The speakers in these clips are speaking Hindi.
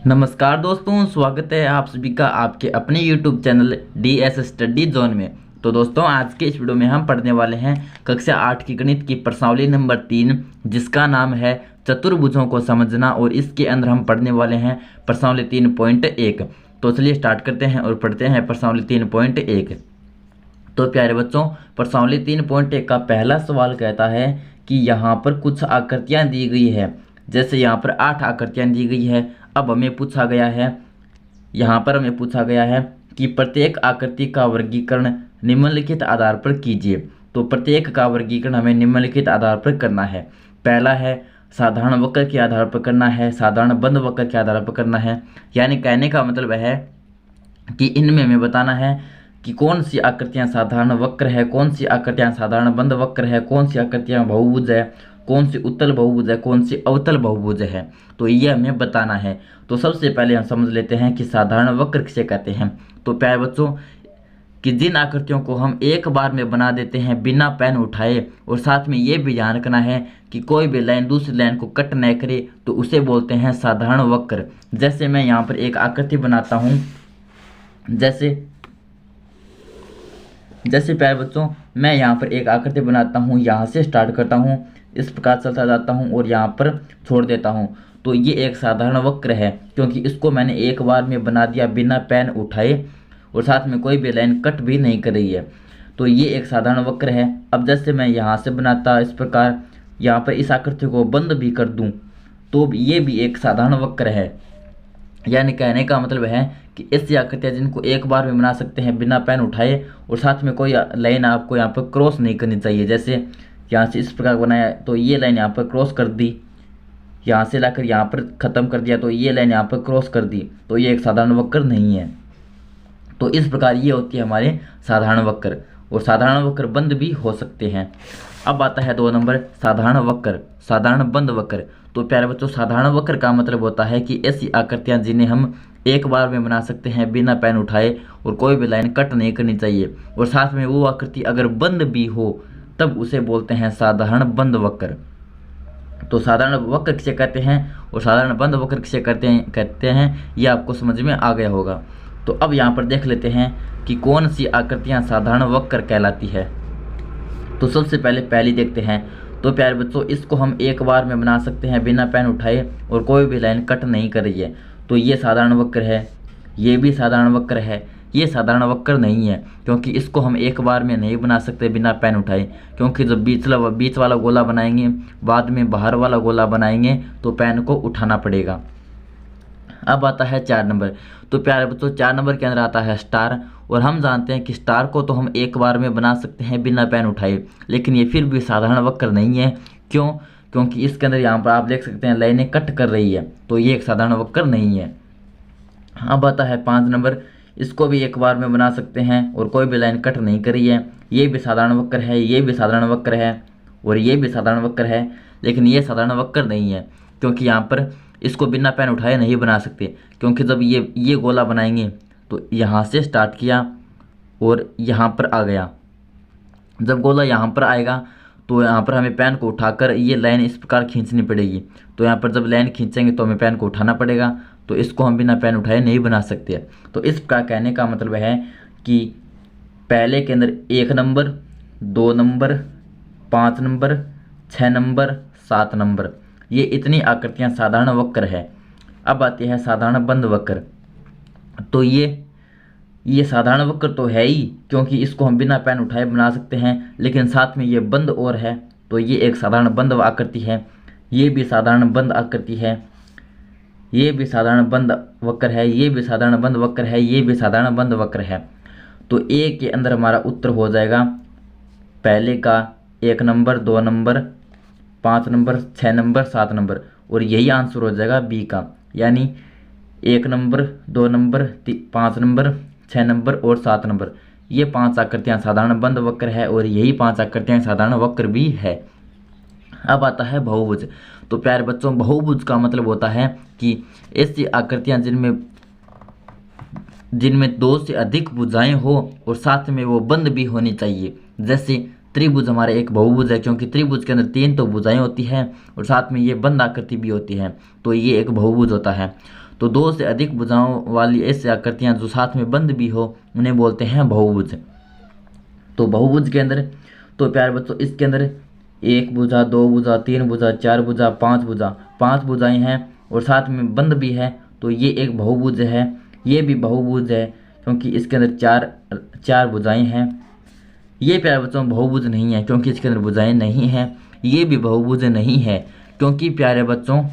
नमस्कार दोस्तों, स्वागत है आप सभी का आपके अपने YouTube channel DS study zone में। तो दोस्तों, आज के इस वीडियो में हम पढ़ने वाले हैं कक्षा 8 की गणित की प्रश्नावली नंबर 3, जिसका नाम है चतुर्भुजों को समझना। और इसके अंदर हम पढ़ने वाले हैं प्रश्नावली 3.1। तो चलिए स्टार्ट करते हैं और पढ़ते हैं प्रश्नावली 3.1। तो प्यारे बच्चों, प्रश्नावली 3.1 का पहला सवाल कहता है कि यहाँ पर कुछ आकृतियाँ दी गई है। जैसे यहाँ पर 8 आकृतियाँ दी गई है। अब हमें पूछा गया है, यहाँ पर हमें पूछा गया है कि प्रत्येक आकृति का वर्गीकरण निम्नलिखित आधार पर कीजिए। तो प्रत्येक का वर्गीकरण हमें निम्नलिखित आधार पर करना है। पहला है साधारण वक्र के आधार पर करना है, साधारण बंद वक्र के आधार पर करना है। यानी कहने का मतलब है कि इनमें हमें बताना है कि कौन सी आकृतियाँ साधारण वक्र है, कौन सी आकृतियाँ साधारण बंद वक्र है, कौन सी आकृतियाँ बहुभुज है, कौन सी उत्तल बहुभुज है, कौन सी अवतल बहुभुज है। तो ये हमें बताना है। तो सबसे पहले हम समझ लेते हैं कि साधारण वक्र किसे कहते हैं। तो प्यारे बच्चों, कि जिन आकृतियों को हम एक बार में बना देते हैं बिना पेन उठाए, और साथ में ये भी ध्यान रखना है कि कोई भी लाइन दूसरी लाइन को कट न करे, तो उसे बोलते हैं साधारण वक्र। जैसे मैं यहाँ पर एक आकृति बनाता हूँ, जैसे प्यारे बच्चों, मैं यहाँ पर एक आकृति बनाता हूँ, यहाँ से स्टार्ट करता हूँ, इस प्रकार चलता जाता हूँ और यहाँ पर छोड़ देता हूँ। तो ये एक साधारण वक्र है, क्योंकि इसको मैंने एक बार में बना दिया बिना पेन उठाए, और साथ में कोई भी लाइन कट भी नहीं कर रही है। तो ये एक साधारण वक्र है। अब जैसे मैं यहाँ से बनाता इस प्रकार, यहाँ पर इस आकृति को बंद भी कर दूँ, तो ये भी एक साधारण वक्र है। यानी कहने का मतलब है कि ऐसी आकृतियाँ जिनको एक बार में बना सकते हैं बिना पेन उठाए, और साथ में कोई लाइन आपको यहाँ पर क्रॉस नहीं करनी चाहिए। जैसे यहाँ से इस प्रकार बनाया, तो ये लाइन यहाँ पर क्रॉस कर दी, यहाँ से लाकर यहाँ पर ख़त्म कर दिया, तो ये लाइन यहाँ पर क्रॉस कर दी, तो ये एक साधारण वक्र नहीं है। तो इस प्रकार ये होती है हमारे साधारण वक्र, और साधारण वक्र बंद भी हो सकते हैं। अब आता है 2 नंबर, साधारण वक्र, साधारण बंद वक्र। तो प्यारे बच्चों, साधारण वक्र का मतलब होता है कि ऐसी आकृतियाँ जिन्हें हम एक बार में बना सकते हैं बिना पेन उठाए, और कोई भी लाइन कट नहीं करनी चाहिए, और साथ में वो आकृति अगर बंद भी हो, तब उसे बोलते हैं साधारण बंद वक्र। तो साधारण वक्र किसे कहते हैं और साधारण बंद वक्र किसे कहते हैं ये आपको समझ में आ गया होगा। तो अब यहाँ पर देख लेते हैं कि कौन सी आकृतियाँ साधारण वक्र कहलाती है। तो सबसे पहले पहली देखते हैं। तो प्यारे बच्चों, इसको हम एक बार में बना सकते हैं बिना पेन उठाए, और कोई भी लाइन कट नहीं कर रही है, तो ये साधारण वक्र है। ये भी साधारण वक्र है। ये साधारण वक्र नहीं है, क्योंकि इसको हम एक बार में नहीं बना सकते बिना पेन उठाए, क्योंकि जब बीच वाला गोला बनाएंगे, बाद में बाहर वाला गोला बनाएंगे, तो पेन को उठाना पड़ेगा। अब आता है 4 नंबर। तो प्यारे बच्चों, 4 नंबर के अंदर आता है स्टार। और हम जानते हैं कि स्टार को तो हम एक बार में बना सकते हैं बिना पेन उठाए, लेकिन ये फिर भी साधारण वक्र नहीं है। क्यों? क्योंकि इसके अंदर यहाँ पर आप देख सकते हैं लाइनें कट कर रही है, तो ये एक साधारण वक्र नहीं है। अब आता है 5 नंबर। इसको भी एक बार में बना सकते हैं और कोई भी लाइन कट नहीं कर रही है। ये भी साधारण वक्र है, ये भी साधारण वक्र है, और ये भी साधारण वक्र है, लेकिन ये साधारण वक्र नहीं है, क्योंकि यहाँ पर इसको बिना पेन उठाए नहीं बना सकते। क्योंकि जब ये गोला बनाएंगे, तो यहाँ से स्टार्ट किया और यहाँ पर आ गया। जब गोला यहाँ पर आएगा, तो यहाँ पर हमें पेन को उठाकर ये लाइन इस प्रकार खींचनी पड़ेगी। तो यहाँ पर जब लाइन खींचेंगे तो हमें पेन को उठाना पड़ेगा, तो इसको हम बिना पेन उठाए नहीं बना सकते। तो इस प्रकार कहने का मतलब है कि पहले के अंदर 1 number, 2 number, 5 number, 6 number, 7 number, ये इतनी आकृतियाँ साधारण वक्र है। अब आती है साधारण बंद वक्र। तो ये साधारण वक्र तो है ही, क्योंकि इसको हम बिना पेन उठाए बना सकते हैं, लेकिन साथ में ये बंद और है, तो ये एक साधारण बंद आकृति है। ये भी साधारण बंद आकृति है, ये भी साधारण बंद वक्र है, ये भी साधारण बंद वक्र है, ये भी साधारण बंद वक्र है। तो ए के अंदर हमारा उत्तर हो जाएगा पहले का 1 number, 2 number, 5 number, 6 number, 7 number, और यही आंसर हो जाएगा बी का। यानी 1 नंबर, 2 नंबर, 5 नंबर, 6 नंबर और 7 नंबर, ये 5 आकृतियाँ साधारण बंद वक्र है, और यही 5 आकृतियाँ साधारण वक्र भी है। अब आता है बहुभुज। तो प्यारे बच्चों, बहुभुज का मतलब होता है कि ऐसी आकृतियाँ जिनमें 2 से अधिक भुजाएं हो, और साथ में वो बंद भी होनी चाहिए। जैसे त्रिभुज हमारा एक बहुभुज है, क्योंकि त्रिभुज के अंदर 3 तो भुजाएं होती हैं, और साथ में ये बंद आकृति भी होती है, तो ये एक बहुभुज होता है। तो दो से अधिक भुजाओं वाली ऐसी आकृतियाँ जो साथ में बंद भी हो उन्हें बोलते हैं बहुभुज। तो बहुभुज के अंदर तो प्यारे बच्चों इसके अंदर एक भुजा, दो भुजा, तीन भुजा, चार भुजा, पांच भुजाएं हैं और साथ में बंद भी है, तो ये एक बहुभुज है। ये भी बहुभुज है क्योंकि इसके अंदर चार भुजाएं हैं। ये प्यारे बच्चों बहुभुज नहीं है क्योंकि इसके अंदर भुजाएं नहीं हैं। ये भी बहुभुज नहीं है क्योंकि प्यारे बच्चों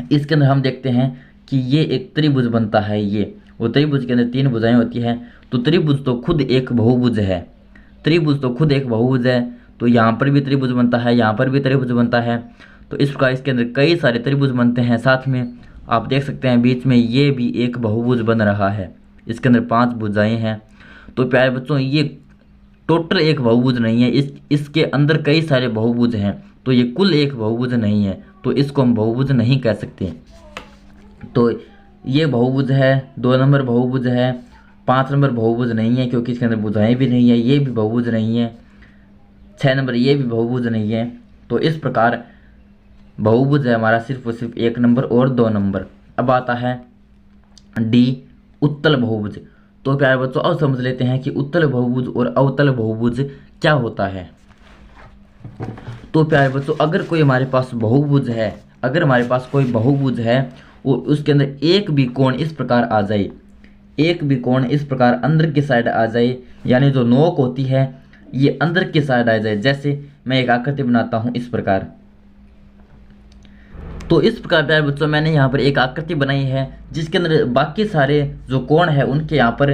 इसके अंदर हम देखते हैं कि ये एक त्रिभुज बनता है। ये वो त्रिभुज के अंदर तीन भुजाएं होती हैं, तो त्रिभुज तो खुद एक बहुभुज है। त्रिभुज तो खुद एक बहुभुज है, तो यहाँ पर भी त्रिभुज बनता है, यहाँ पर भी त्रिभुज बनता है। तो इस प्रकार इसके अंदर कई सारे त्रिभुज बनते हैं। साथ में आप देख सकते हैं बीच में ये भी एक बहुभुज बन रहा है, इसके अंदर 5 भुजाएं हैं। तो प्यारे बच्चों ये टोटल एक बहुभुज नहीं है, इसके अंदर कई सारे बहुभुज हैं, तो ये कुल एक बहुभुज नहीं है, तो इसको हम बहुभुज नहीं कह सकते। तो ये बहुभुज है, 2 नंबर बहुभुज है, 5 नंबर बहुभुज नहीं है क्योंकि इसके अंदर भुजाएं भी नहीं है, ये भी बहुभुज नहीं है, 6 नंबर ये भी बहुभुज नहीं है। तो इस प्रकार बहुभुज है हमारा सिर्फ और सिर्फ 1 नंबर और 2 नंबर। अब आता है डी उत्तल बहुभुज। तो प्यारे बच्चों अब समझ लेते हैं कि उत्तल बहुभुज और अवतल बहुभुज क्या होता है। तो प्यारे बच्चों अगर कोई हमारे पास बहुभुज है, अगर हमारे पास कोई बहुभुज है और उसके अंदर एक भी कोण इस प्रकार आ जाए, एक भी कोण इस प्रकार अंदर की साइड आ जाए, यानी जो नोक होती है ये अंदर की साइड आ जाए। जैसे मैं एक आकृति बनाता हूं इस प्रकार, तो इस प्रकार प्यारे बच्चों मैंने यहाँ पर एक आकृति बनाई है जिसके अंदर बाकी सारे जो कोण है उनके यहाँ पर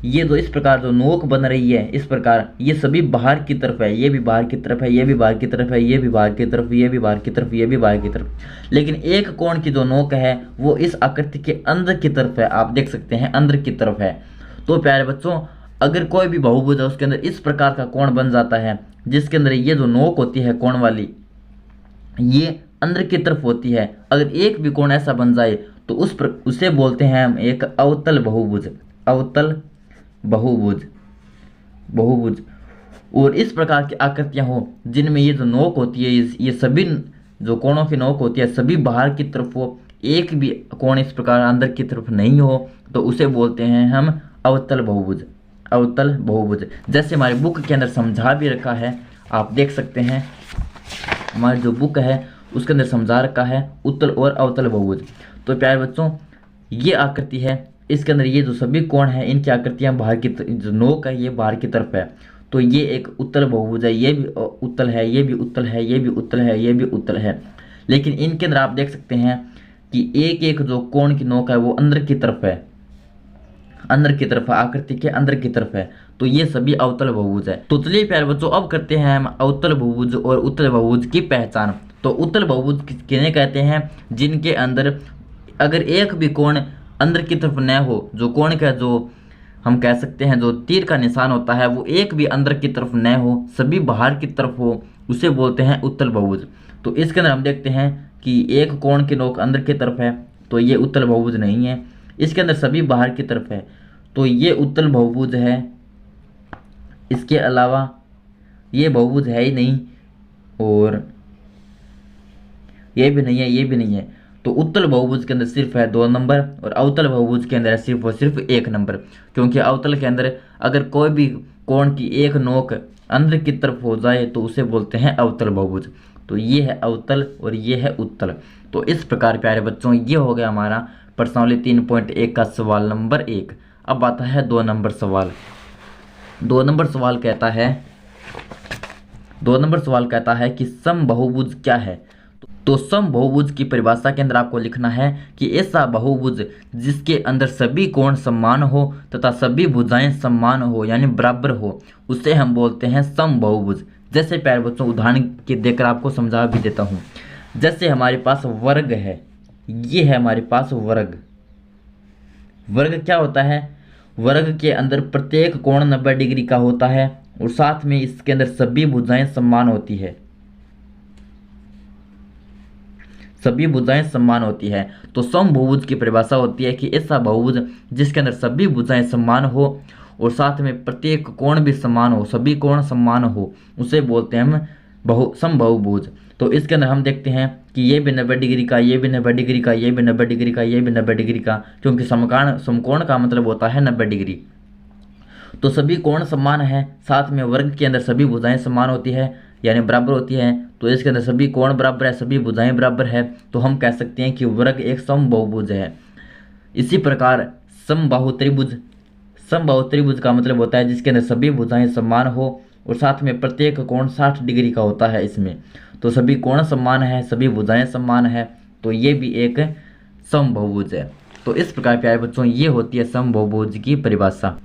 ये जो इस प्रकार जो नोक बन रही है इस प्रकार ये सभी बाहर की तरफ है, ये भी बाहर की तरफ है, ये भी बाहर की तरफ है, ये भी बाहर की तरफ, ये भी बाहर की तरफ, ये भी बाहर की तरफ। लेकिन एक कोण की जो नोक है वो इस आकृति के अंदर की तरफ है, आप देख सकते हैं अंदर की तरफ है। तो प्यारे बच्चों अगर कोई भी बहुभुज है उसके अंदर इस प्रकार का कोण बन जाता है जिसके अंदर ये जो नोक होती है कोण वाली ये अंदर की तरफ होती है, अगर एक भी कोण ऐसा बन जाए तो उसे बोलते हैं हम एक अवतल बहुभुज। अवतल बहुभुज और इस प्रकार की आकृतियां हो जिनमें ये जो नोक होती है ये सभी जो कोणों की नोक होती है सभी बाहर की तरफ हो, एक भी कोण इस प्रकार अंदर की तरफ नहीं हो, तो उसे बोलते हैं हम अवतल बहुभुज। अवतल बहुभुज जैसे हमारी बुक के अंदर समझा भी रखा है, आप देख सकते हैं हमारी जो बुक है उसके अंदर समझा रखा है उत्तल और अवतल बहुभुज। तो प्यारे बच्चों ये आकृति है, इसके अंदर ये जो सभी कोण है इनकी आकृतियां बाहर की जो नोक है ये बाहर की तरफ है, तो ये एक उत्तल बहुभुज है। ये भी उत्तल है, ये भी उत्तल है, ये भी उत्तल है, ये भी उत्तल है। लेकिन इनके अंदर आप देख सकते हैं कि एक एक जो कोण की नोक है वो अंदर की तरफ है, अंदर की तरफ है, आकृति के अंदर की तरफ है, तो ये सभी अवतल बहुभुज है। तो चलिए प्यारे बच्चों अब करते हैं हम अवतल बहुभुज और उत्तल बहुभुज की पहचान। तो उत्तल बहुभुज किन्हें कहते हैं? जिनके अंदर अगर एक भी कोण अंदर की तरफ न हो, जो कोण का जो हम कह सकते हैं जो तीर का निशान होता है वो एक भी अंदर की तरफ न हो, सभी बाहर की तरफ हो, उसे बोलते हैं उत्तल बहुभुज। तो इसके अंदर हम देखते हैं कि एक कोण की नोक अंदर की तरफ है, तो ये उत्तल बहुभुज नहीं है। इसके अंदर सभी बाहर की तरफ है, तो ये उत्तल बहुभुज है। इसके अलावा ये बहुभुज है ही नहीं, और ये भी नहीं है, ये भी नहीं है। तो उत्तल बहुभुज के अंदर सिर्फ है 2 नंबर और अवतल बहुभुज के अंदर है सिर्फ और सिर्फ 1 नंबर, क्योंकि अवतल के अंदर अगर कोई भी कोण की एक नोक अंदर की तरफ हो जाए तो उसे बोलते हैं अवतल बहुभुज। तो ये है अवतल और ये है उत्तल। तो इस प्रकार प्यारे बच्चों ये हो गया हमारा प्रश्नावली 3.1 का सवाल नंबर 1। अब आता है 2 नंबर सवाल। 2 नंबर सवाल कहता है कि समबहुभुज क्या है। तो समबहुभुज की परिभाषा के अंदर आपको लिखना है कि ऐसा बहुभुज जिसके अंदर सभी कोण समान हो तथा सभी भुजाएं समान हो यानी बराबर हो, उसे हम बोलते हैं समबहुभुज। जैसे प्यारे बच्चों उदाहरण के देकर आपको समझा भी देता हूँ। जैसे हमारे पास वर्ग है, ये है हमारे पास वर्ग। वर्ग क्या होता है? वर्ग के अंदर प्रत्येक कोण 90 डिग्री का होता है और साथ में इसके अंदर सभी भुजाएं समान होती है, सभी भुजाएं समान होती है। तो समबहुभुज की परिभाषा होती है कि ऐसा बहुभुज जिसके अंदर सभी भुजाएं समान हो और साथ में प्रत्येक कोण भी समान हो, सभी कोण समान हो, उसे बोलते हैं हम समबहुभुज। तो इसके अंदर हम देखते हैं कि कि ये भी 90 डिग्री का, ये भी 90 डिग्री का, ये भी 90 डिग्री का, ये भी 90 डिग्री का, क्योंकि समकोण का मतलब होता है 90 डिग्री। तो सभी कोण समान है, साथ में वर्ग के अंदर सभी भुजाएं समान होती है यानी बराबर होती है। तो इसके अंदर सभी कोण बराबर है, सभी भुजाएं बराबर है, तो हम कह सकते हैं कि वर्ग एक समबाहुभुज है। इसी प्रकार समबाहु त्रिभुज, समबाहु त्रिभुज का मतलब होता है जिसके अंदर सभी भुजाएं समान हो और साथ में प्रत्येक कोण 60 डिग्री का होता है इसमें। तो सभी कोण समान है, सभी भुजाएं समान है, तो ये भी एक समबाहुभुज है। तो इस प्रकार प्यारे बच्चों ये होती है समबाहुभुज की परिभाषा।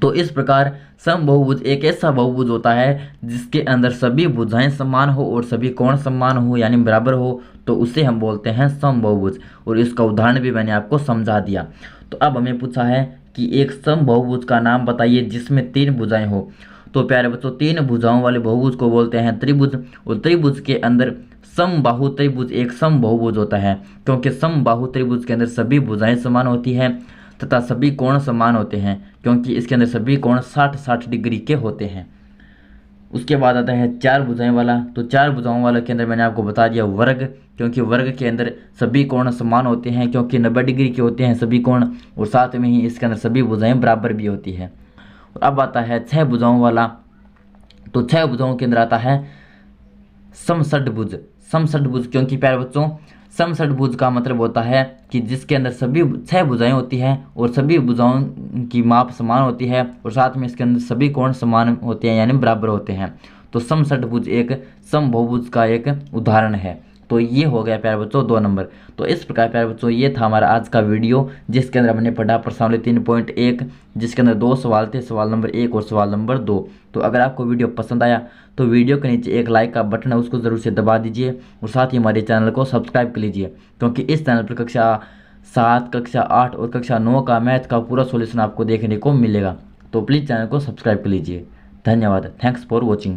तो इस प्रकार समबाहुभुज एक ऐसा बहुभुज होता है जिसके अंदर सभी भुजाएं समान हो और सभी कोण समान हो यानी बराबर हो, तो उसे हम बोलते हैं समबाहुभुज। और इसका उदाहरण भी मैंने आपको समझा दिया। तो अब हमें पूछा है कि एक समबाहुभुज का नाम बताइए जिसमें 3 भुजाएं हो। तो प्यारे बच्चों 3 भुजाओं वाले बहुभुज को बोलते हैं त्रिभुज, और त्रिभुज के अंदर समबाहु त्रिभुज एक समबाहुभुज होता है, क्योंकि समबाहु त्रिभुज के अंदर सभी भुजाएं समान होती हैं तथा सभी कोण समान होते हैं, क्योंकि इसके अंदर सभी कोण 60-60 डिग्री के होते हैं। उसके बाद आता है 4 भुजाएं वाला। तो 4 भुजाओं वाले के अंदर मैंने आपको बता दिया वर्ग, क्योंकि वर्ग के अंदर सभी कोण समान होते हैं, क्योंकि 90 डिग्री के होते हैं सभी कोण, और साथ में ही इसके अंदर सभी भुजाएं बराबर भी होती है। और अब आता है 6 भुजाओं वाला। तो 6 भुजाओं के अंदर आता है समषड्भुज। समषड्भुज क्योंकि प्यारे बच्चों समषड्भुज का मतलब होता है कि जिसके अंदर सभी 6 भुजाएं होती हैं और सभी भुजाओं की माप समान होती है और साथ में इसके अंदर सभी कोण समान होते हैं यानी बराबर होते हैं। तो समषड्भुज एक समबाहुभुज का एक उदाहरण है। तो ये हो गया प्यारे बच्चों 2 नंबर। तो इस प्रकार प्यारे बच्चों ये था हमारा आज का वीडियो, जिसके अंदर हमने पढ़ा प्रश्नावली 3.1, जिसके अंदर 2 सवाल थे, सवाल नंबर 1 और सवाल नंबर 2। तो अगर आपको वीडियो पसंद आया तो वीडियो के नीचे एक लाइक का बटन है, उसको ज़रूर से दबा दीजिए और साथ ही हमारे चैनल को सब्सक्राइब कर लीजिए, क्योंकि इस चैनल पर कक्षा 7, कक्षा 8 और कक्षा 9 का मैथ का पूरा सॉल्यूशन आपको देखने को मिलेगा। तो प्लीज़ चैनल को सब्सक्राइब कर लीजिए। धन्यवाद। Thanks for watching.